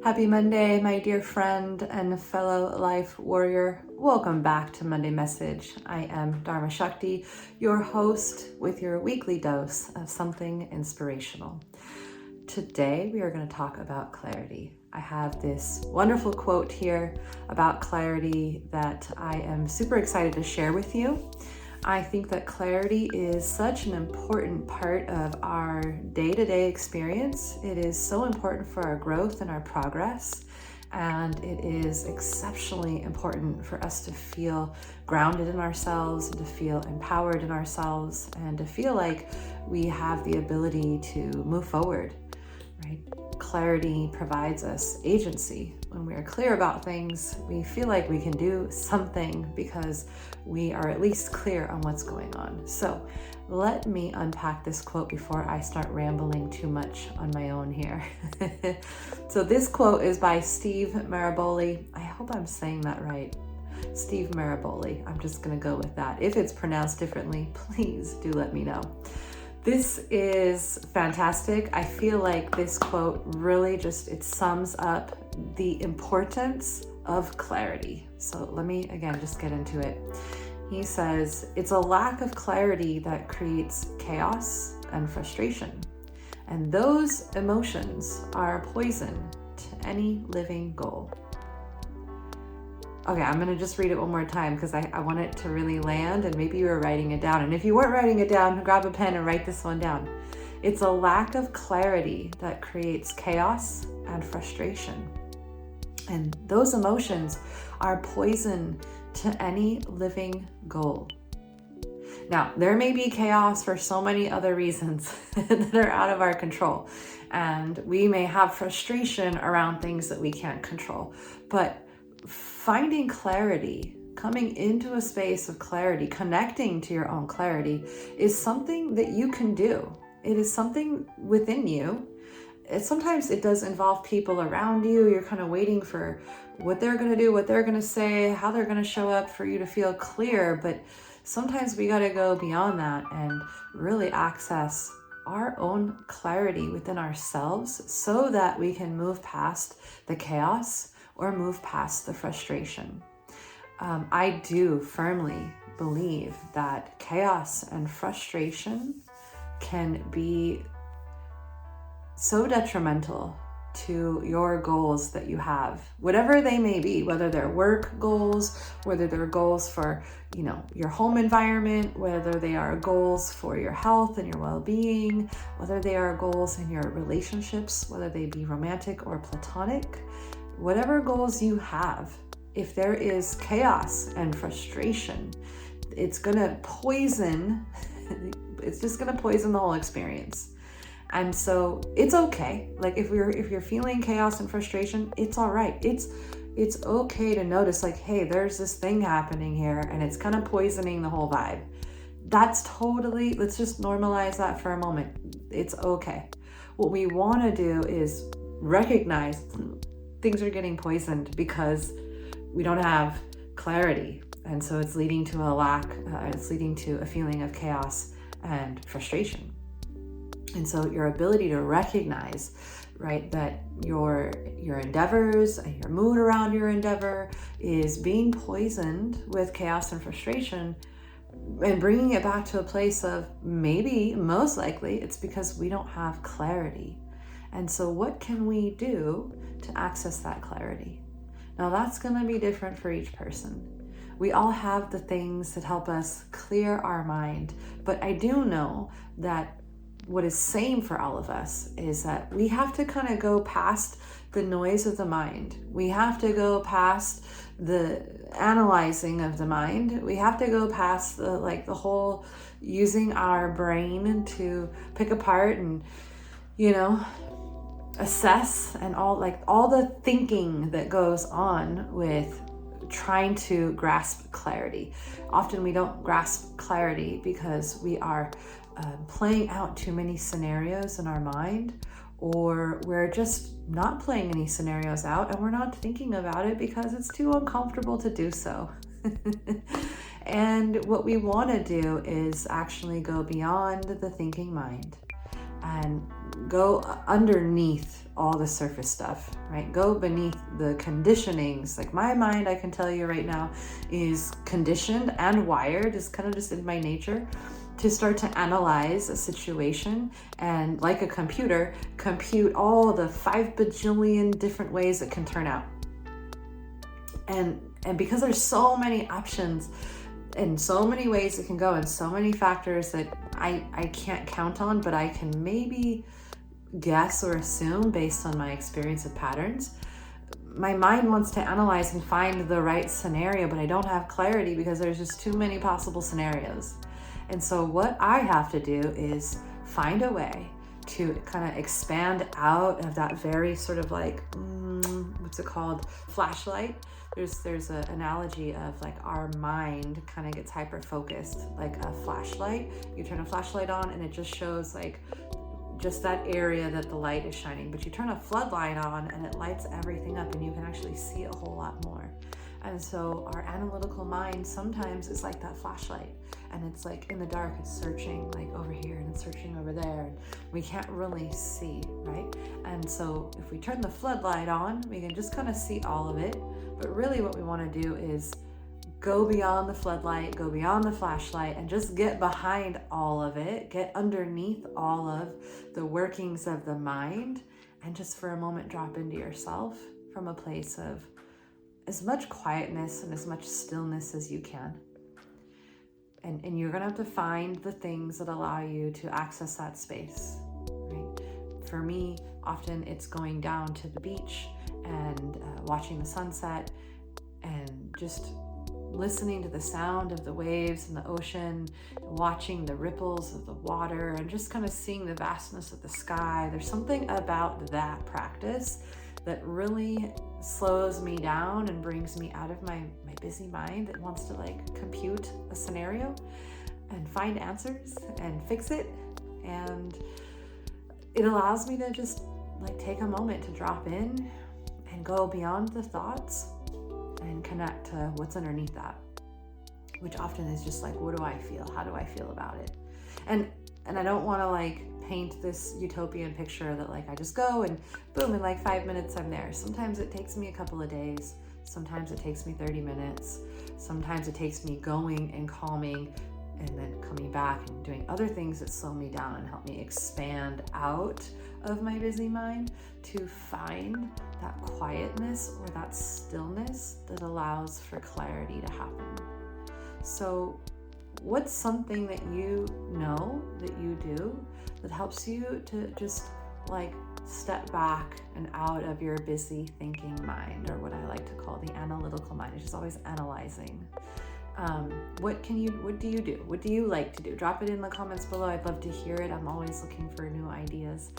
Happy Monday, my dear friend and fellow life warrior. Welcome back to Monday Message. I am Dharma Shakti, your host with your weekly dose of something inspirational. Today, we are going to talk about clarity. I have this wonderful quote here about clarity that I am super excited to share with you. I think that clarity is such an important part of our day-to-day experience. It is so important for our growth and our progress, and it is exceptionally important for us to feel grounded in ourselves, and to feel empowered in ourselves, and to feel like we have the ability to move forward, right? Clarity provides us agency. When we are clear about things, we feel like we can do something because we are at least clear on what's going on. So let me unpack this quote before I start rambling too much on my own here. So this quote is by Steve Maraboli. I hope I'm saying that right. Steve Maraboli. I'm just going to go with that. If it's pronounced differently, please do let me know. This is fantastic. I feel like this quote really it sums up the importance of clarity. So let me again just get into it. He says, it's a lack of clarity that creates chaos and frustration. And those emotions are poison to any living goal. Okay, I'm going to just read it one more time because I want it to really land, and maybe you were writing it down. And if you weren't writing it down, grab a pen and write this one down. It's a lack of clarity that creates chaos and frustration. And those emotions are poison to any living goal. Now, there may be chaos for so many other reasons that are out of our control. And we may have frustration around things that we can't control. But finding clarity, coming into a space of clarity, connecting to your own clarity is something that you can do. It is something within you. Sometimes it does involve people around you. You're kind of waiting for what they're going to do, what they're going to say, how they're going to show up for you to feel clear. But sometimes we got to go beyond that and really access our own clarity within ourselves so that we can move past the chaos or move past the frustration. I do firmly believe that chaos and frustration can be so detrimental to your goals that you have, whatever they may be, whether they're work goals, whether they're goals for, your home environment, whether they are goals for your health and your well-being, whether they are goals in your relationships, whether they be romantic or platonic. Whatever goals you have, if there is chaos and frustration, it's going to poison, it's just going to poison the whole experience. And so it's okay. Like if you're feeling chaos and frustration, it's all right. It's okay to notice like, hey, there's this thing happening here and it's kind of poisoning the whole vibe. Let's just normalize that for a moment. It's okay. What we want to do is recognize things are getting poisoned because we don't have clarity. And so it's leading to it's leading to a feeling of chaos and frustration. And so your ability to recognize, right, that your endeavors and your mood around your endeavor is being poisoned with chaos and frustration, and bringing it back to a place of most likely, it's because we don't have clarity. And so what can we do to access that clarity? Now that's going to be different for each person. We all have the things that help us clear our mind, but I do know that what is same for all of us is that we have to kind of go past the noise of the mind. We have to go past the analyzing of the mind. We have to go past the whole using our brain to pick apart and, assess and all the thinking that goes on with trying to grasp clarity. Often we don't grasp clarity because we are playing out too many scenarios in our mind, or we're just not playing any scenarios out and we're not thinking about it because it's too uncomfortable to do so. And what we want to do is actually go beyond the thinking mind and go underneath all the surface stuff, right? Go beneath the conditionings. Like my mind, I can tell you right now, is conditioned and wired, is kind of just in my nature, to start to analyze a situation and, like a computer, compute all the 5 bajillion different ways it can turn out. And because there's so many options and so many ways it can go and so many factors that I can't count on, but I can maybe guess or assume based on my experience of patterns, my mind wants to analyze and find the right scenario, but I don't have clarity because there's just too many possible scenarios. And so what I have to do is find a way to kind of expand out of that very sort of like, what's it called? Flashlight. There's an analogy of like our mind kind of gets hyper focused like a flashlight. You turn a flashlight on and it just shows like just that area that the light is shining, but you turn a floodlight on and it lights everything up and you can actually see a whole lot more. And so our analytical mind sometimes is like that flashlight, and it's like in the dark, it's searching like over here and it's searching over there, and we can't really see, right? And so if we turn the floodlight on, we can just kind of see all of it. But really what we want to do is go beyond the floodlight, go beyond the flashlight, and just get behind all of it, get underneath all of the workings of the mind, and just for a moment drop into yourself from a place of as much quietness and as much stillness as you can. And you're gonna have to find the things that allow you to access that space, right? For me, often it's going down to the beach and watching the sunset and just listening to the sound of the waves and the ocean, watching the ripples of the water, and just kind of seeing the vastness of the sky. There's something about that practice that really slows me down and brings me out of my busy mind that wants to like compute a scenario and find answers and fix it. And it allows me to just like take a moment to drop in and go beyond the thoughts and connect to what's underneath that, which often is just like, what do I feel? How do I feel about it? And I don't want to like paint this utopian picture that like I just go and boom, in like 5 minutes I'm there. Sometimes it takes me a couple of days. Sometimes it takes me 30 minutes. Sometimes it takes me going and calming and then coming back and doing other things that slow me down and help me expand out of my busy mind to find that quietness or that stillness that allows for clarity to happen. So what's something that you know that you do that helps you to just like step back and out of your busy thinking mind, or what I like to call the analytical mind, which is always analyzing? What do you do? What do you like to do? Drop it in the comments below. I'd love to hear it. I'm always looking for new ideas.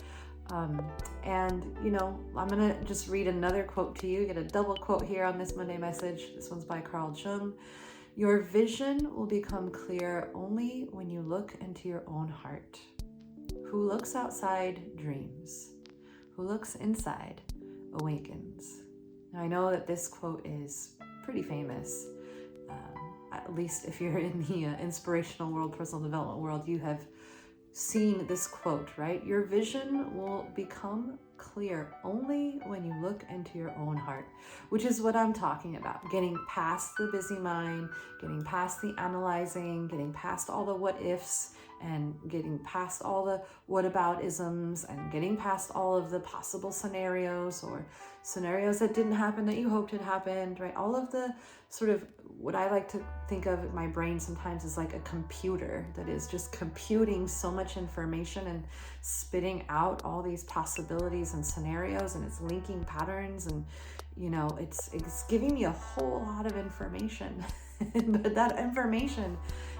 And you know, I'm gonna just read another quote to you. Get a double quote here on this Monday message. This one's by Carl Jung. Your vision will become clear only when you look into your own heart. Who looks outside dreams. Who looks inside awakens. Now, I know that this quote is pretty famous. At least if you're in the inspirational world, personal development world, you have seen this quote, right? Your vision will become clear only when you look into your own heart, which is what I'm talking about. Getting past the busy mind, getting past the analyzing, getting past all the what ifs, and getting past all the whataboutisms, and getting past all of the possible scenarios or scenarios that didn't happen that you hoped had happened, right? All of the sort of what I like to think of my brain sometimes is like a computer that is just computing so much information and spitting out all these possibilities and scenarios, and it's linking patterns, and you know, it's giving me a whole lot of information. But that information,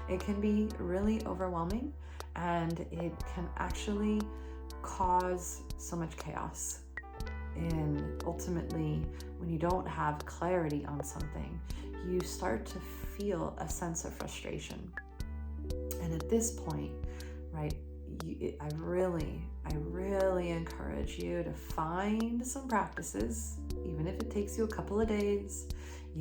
it can be really overwhelming, and it can actually cause so much chaos. And ultimately, when you don't have clarity on something, you start to feel a sense of frustration. And at this point, right, I really encourage you to find some practices, even if it takes you a couple of days,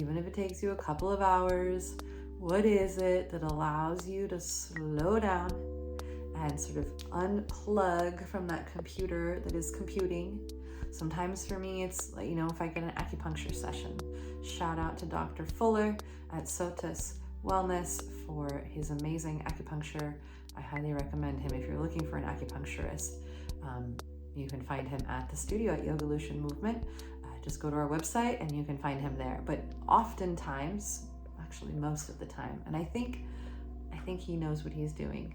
even if it takes you a couple of hours. What is it that allows you to slow down and sort of unplug from that computer that is computing. Sometimes for me, it's like, if I get an acupuncture session, shout out to Dr. Fuller at Sotus Wellness for his amazing acupuncture. I highly recommend him if you're looking for an acupuncturist. You can find him at the studio at Yogalution Movement. Just go to our website and you can find him there. But oftentimes, actually most of the time, and I think he knows what he's doing.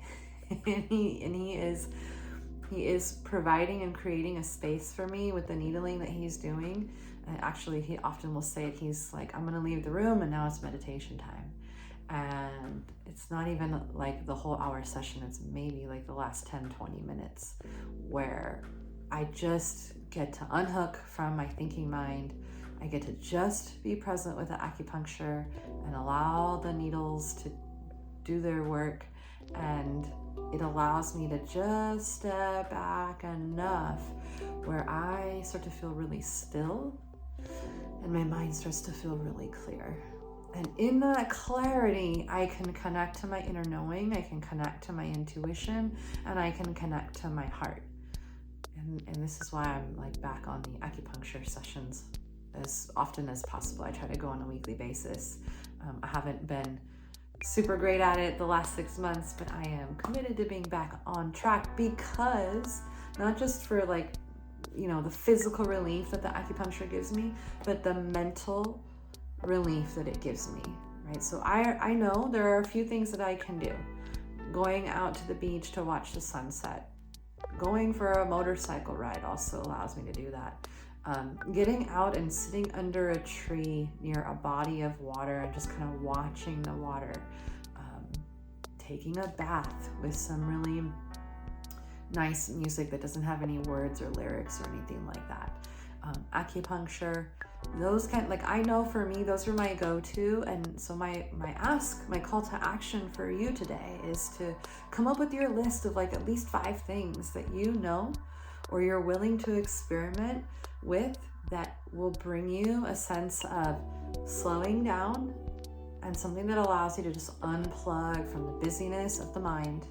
and he is providing and creating a space for me with the needling that he's doing. And actually, he often will say it. He's like, I'm going to leave the room and now it's meditation time. And it's not even like the whole hour session. It's maybe like the last 10, 20 minutes where I just get to unhook from my thinking mind. I get to just be present with the acupuncture and allow the needles to do their work. And it allows me to just step back enough where I start to feel really still and my mind starts to feel really clear. And in that clarity, I can connect to my inner knowing, I can connect to my intuition, and I can connect to my heart. And this is why I'm like back on the acupuncture sessions as often as possible. I try to go on a weekly basis. I haven't been super great at it the last 6 months, but I am committed to being back on track, because not just for like, the physical relief that the acupuncture gives me, but the mental relief that it gives me, right? So I know there are a few things that I can do. Going out to the beach to watch the sunset. Going for a motorcycle ride also allows me to do that. Getting out and sitting under a tree near a body of water and just kind of watching the water. Taking a bath with some really nice music that doesn't have any words or lyrics or anything like that. Acupuncture, those I know for me, those are my go-to. And so my call to action for you today is to come up with your list of like at least 5 things that or you're willing to experiment with that will bring you a sense of slowing down and something that allows you to just unplug from the busyness of the mind.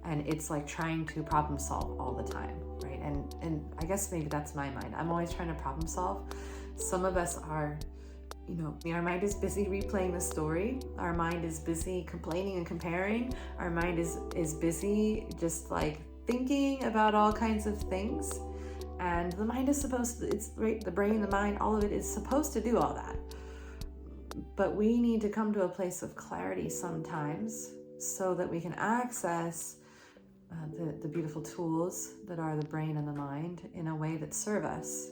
And it's like trying to problem solve all the time, right? And I guess maybe that's my mind. I'm always trying to problem solve. Some of us are, our mind is busy replaying the story. Our mind is busy complaining and comparing. Our mind is busy just like thinking about all kinds of things. And the mind is the brain, the mind, all of it is supposed to do all that. But we need to come to a place of clarity sometimes so that we can access the beautiful tools that are the brain and the mind in a way that serve us.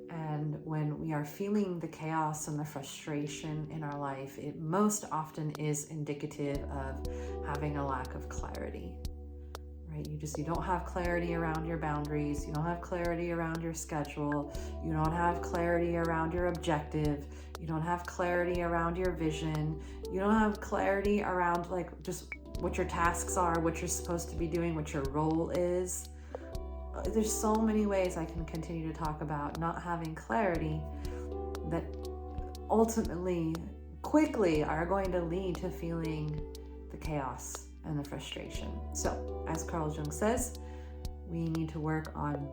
And when we are feeling the chaos and the frustration in our life, it most often is indicative of having a lack of clarity, right? You don't have clarity around your boundaries. You don't have clarity around your schedule. You don't have clarity around your objective. You don't have clarity around your vision. You don't have clarity around like just what your tasks are, what you're supposed to be doing, what your role is. There's so many ways I can continue to talk about not having clarity that ultimately, quickly are going to lead to feeling the chaos and the frustration. So, as Carl Jung says, we need to work on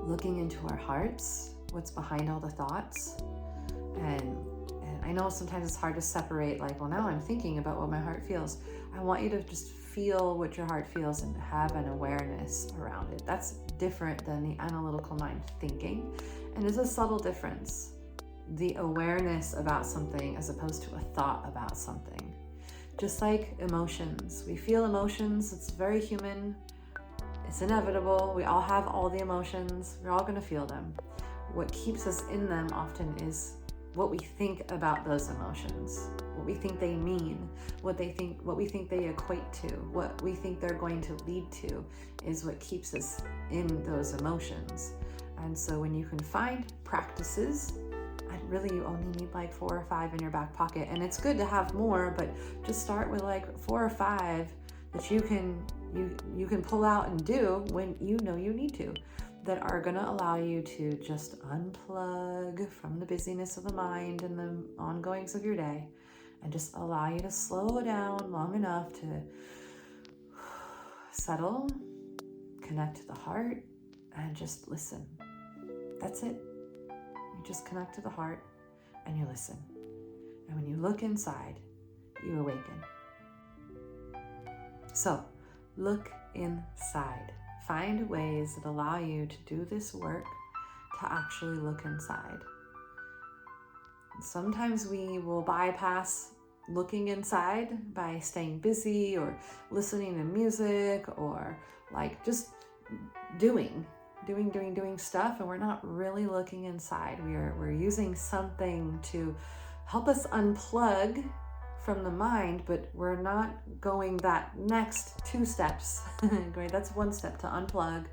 looking into our hearts, what's behind all the thoughts. And I know sometimes it's hard to separate, like, well, now I'm thinking about what my heart feels. I want you to just feel what your heart feels and have an awareness around it. That's different than the analytical mind thinking. And it's a subtle difference. The awareness about something as opposed to a thought about something. Just like emotions. We feel emotions. It's very human. It's inevitable. We all have all the emotions. We're all going to feel them. What keeps us in them often is what we think about those emotions, what we think they mean, what we think they equate to, what we think they're going to lead to is what keeps us in those emotions. And so when you can find practices, and really you only need like 4 or 5 in your back pocket, and it's good to have more, but just start with like 4 or 5 that you can pull out and do when you know you need to, that are going to allow you to just unplug from the busyness of the mind and the ongoings of your day, and just allow you to slow down long enough to settle, connect to the heart, and just listen. That's it. You just connect to the heart and you listen. And when you look inside, you awaken. So look inside. Find ways that allow you to do this work, to actually look inside. Sometimes we will bypass looking inside by staying busy or listening to music or like just doing stuff, and we're not really looking inside. We're using something to help us unplug from the mind, but we're not going that next 2 steps. Right? That's 1 step, to unplug,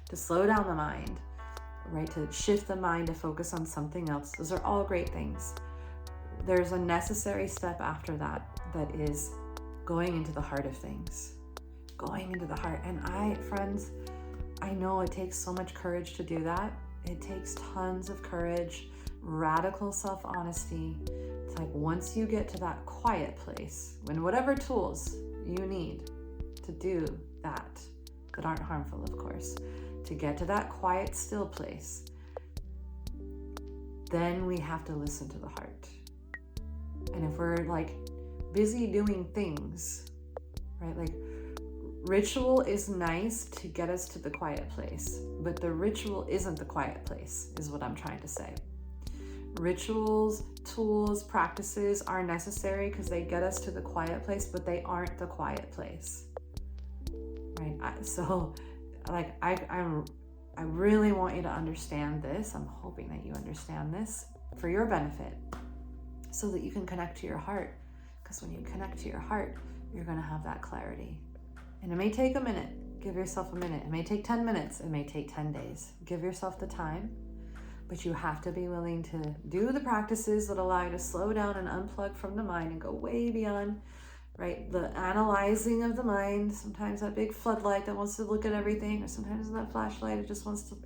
to slow down the mind, right? To shift the mind to focus on something else. Those are all great things. There's a necessary step after that, that is going into the heart of things. Going into the heart. And friends, I know it takes so much courage to do that. It takes tons of courage, radical self-honesty. It's like once you get to that quiet place, when whatever tools you need to do that aren't harmful, of course, to get to that quiet, still place, then we have to listen to the heart. And if we're like busy doing things, right? Like ritual is nice to get us to the quiet place, but the ritual isn't the quiet place, is what I'm trying to say. Rituals, tools, practices are necessary because they get us to the quiet place, but they aren't the quiet place, right? I really want you to understand this. I'm hoping that you understand this for your benefit, so that you can connect to your heart. Because when you connect to your heart, you're going to have that clarity. And it may take a minute. Give yourself a minute. It may take 10 minutes. It may take 10 days. Give yourself the time. But you have to be willing to do the practices that allow you to slow down and unplug from the mind and go way beyond, right? The analyzing of the mind. Sometimes that big floodlight that wants to look at everything, or sometimes that flashlight, it just wants to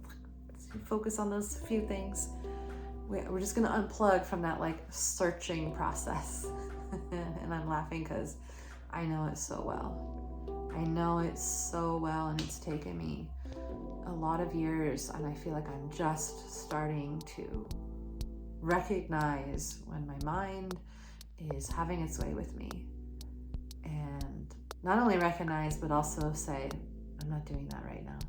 focus on those few things. We're just going to unplug from that like searching process. And I'm laughing because I know it so well. I know it so well, and it's taken me a lot of years, and I feel like I'm just starting to recognize when my mind is having its way with me. And not only recognize, but also say, I'm not doing that right now.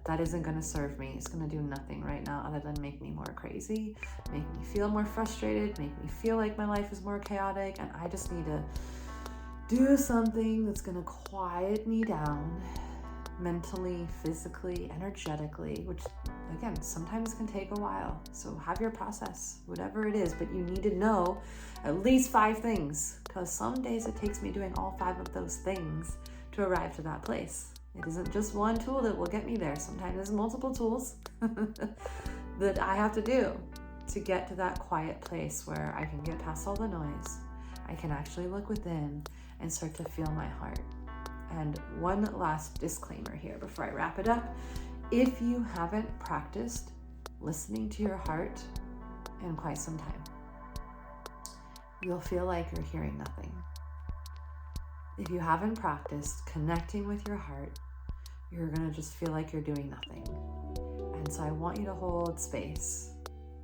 That isn't going to serve me. It's going to do nothing right now other than make me more crazy, make me feel more frustrated, make me feel like my life is more chaotic, and I just need to do something that's going to quiet me down mentally, physically, energetically, which again, sometimes can take a while. So have your process, whatever it is, but you need to know at least 5 things, because some days it takes me doing all 5 of those things to arrive to that place. It isn't just one tool that will get me there. Sometimes there's multiple tools that I have to do to get to that quiet place where I can get past all the noise. I can actually look within and start to feel my heart. And one last disclaimer here before I wrap it up. If you haven't practiced listening to your heart in quite some time, you'll feel like you're hearing nothing. If you haven't practiced connecting with your heart, you're going to just feel like you're doing nothing. And so I want you to hold space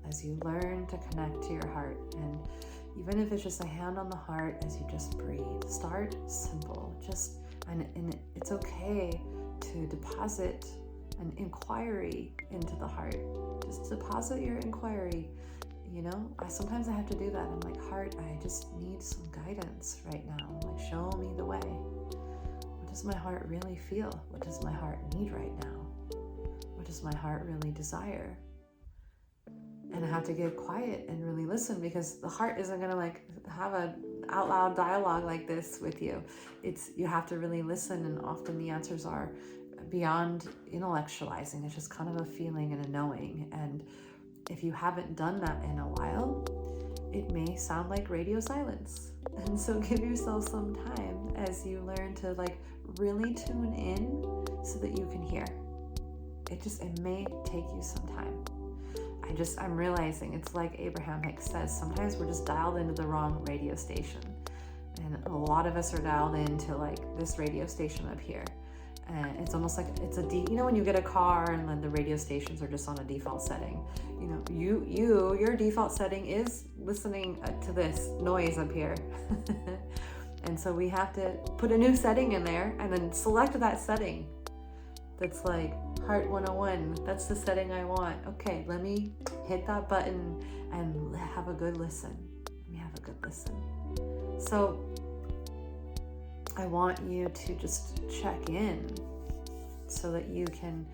as you learn to connect to your heart. And even if it's just a hand on the heart as you just breathe, start simple. And it's okay to deposit an inquiry into the heart. Just deposit your inquiry. You know, sometimes I have to do that. I'm like, heart, I just need some guidance right now. Like, show me the way. What does my heart really feel? What does my heart need right now? What does my heart really desire? And I have to get quiet and really listen, because the heart isn't going to like have a out loud dialogue like this with you. You have to really listen, and often the answers are beyond intellectualizing. It's just kind of a feeling and a knowing. And if you haven't done that in a while, it may sound like radio silence. And so give yourself some time as you learn to like really tune in so that you can hear. It may take you some time. I'm realizing it's like Abraham Hicks says, sometimes we're just dialed into the wrong radio station. And a lot of us are dialed into like this radio station up here. And it's almost like it's you know, when you get a car and then the radio stations are just on a default setting, you know, your default setting is listening to this noise up here. And so we have to put a new setting in there and then select that setting. That's like Heart 101. That's the setting I want. Okay, let me hit that button and have a good listen. Let me have a good listen. So I want you to just check in so that you can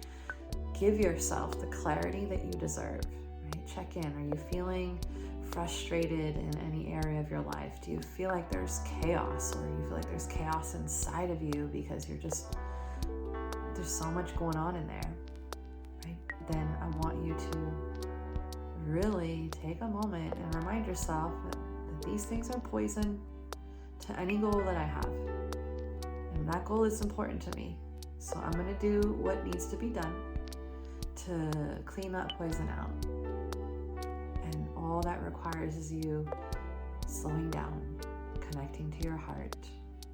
give yourself the clarity that you deserve, right? Check in. Are you feeling frustrated in any area of your life? Do you feel like there's chaos, or you feel like there's chaos inside of you because there's so much going on in there, right? Then I want you to really take a moment and remind yourself that these things are poison to any goal that I have. And that goal is important to me. So I'm going to do what needs to be done to clean that poison out. And all that requires is you slowing down, connecting to your heart,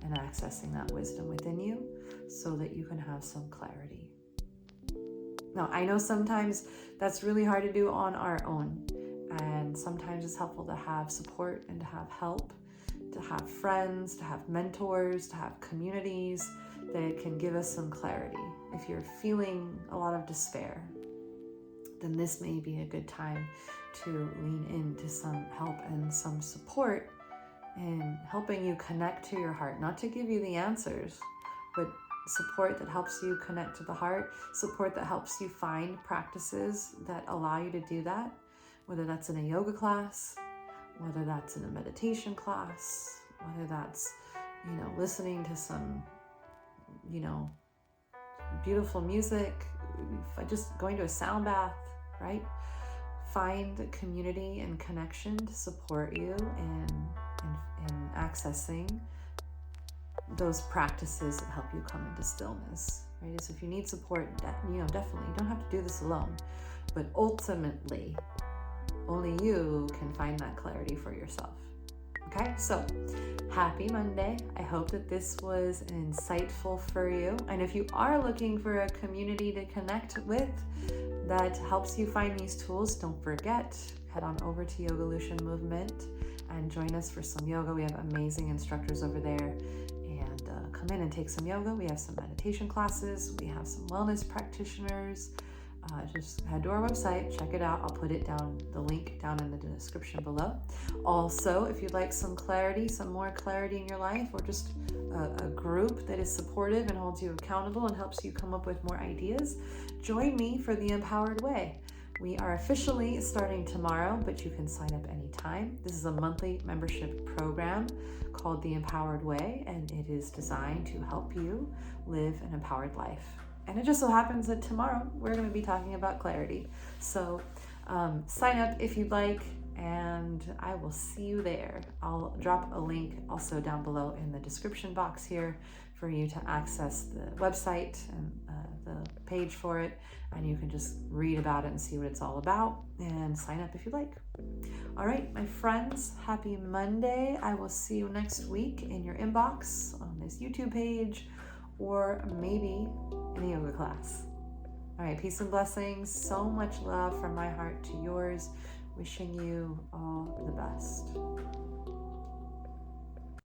and accessing that wisdom within you so that you can have some clarity. Now, I know sometimes that's really hard to do on our own. And sometimes it's helpful to have support and to have help, to have friends, to have mentors, to have communities that can give us some clarity. If you're feeling a lot of despair, then this may be a good time to lean into some help and some support in helping you connect to your heart, not to give you the answers, but support that helps you connect to the heart, support that helps you find practices that allow you to do that, whether that's in a yoga class, whether that's in a meditation class, whether that's, listening to some, beautiful music, just going to a sound bath, right? Find a community and connection to support you in accessing those practices that help you come into stillness, right? So if you need support, definitely, you don't have to do this alone, but ultimately, only you can find that clarity for yourself. Okay, so happy Monday. I hope that this was insightful for you. And if you are looking for a community to connect with that helps you find these tools, don't forget, head on over to Yogalution Movement and join us for some yoga. We have amazing instructors over there. And come in and take some yoga. We have some meditation classes. We have some wellness practitioners. Just head to our website, check it out. I'll put the link down in the description below. Also, if you'd like some clarity, some more clarity in your life, or just a group that is supportive and holds you accountable and helps you come up with more ideas, join me for the Empowered Way. We are officially starting tomorrow, but you can sign up anytime. This is a monthly membership program called the Empowered Way, and it is designed to help you live an empowered life. And it just so happens that tomorrow we're going to be talking about clarity. So sign up if you'd like, and I will see you there. I'll drop a link also down below in the description box here for you to access the website and the page for it. And you can just read about it and see what it's all about and sign up if you'd like. All right, my friends, happy Monday. I will see you next week in your inbox on this YouTube page, or maybe in a yoga class. All right, peace and blessings. So much love from my heart to yours. Wishing you all the best.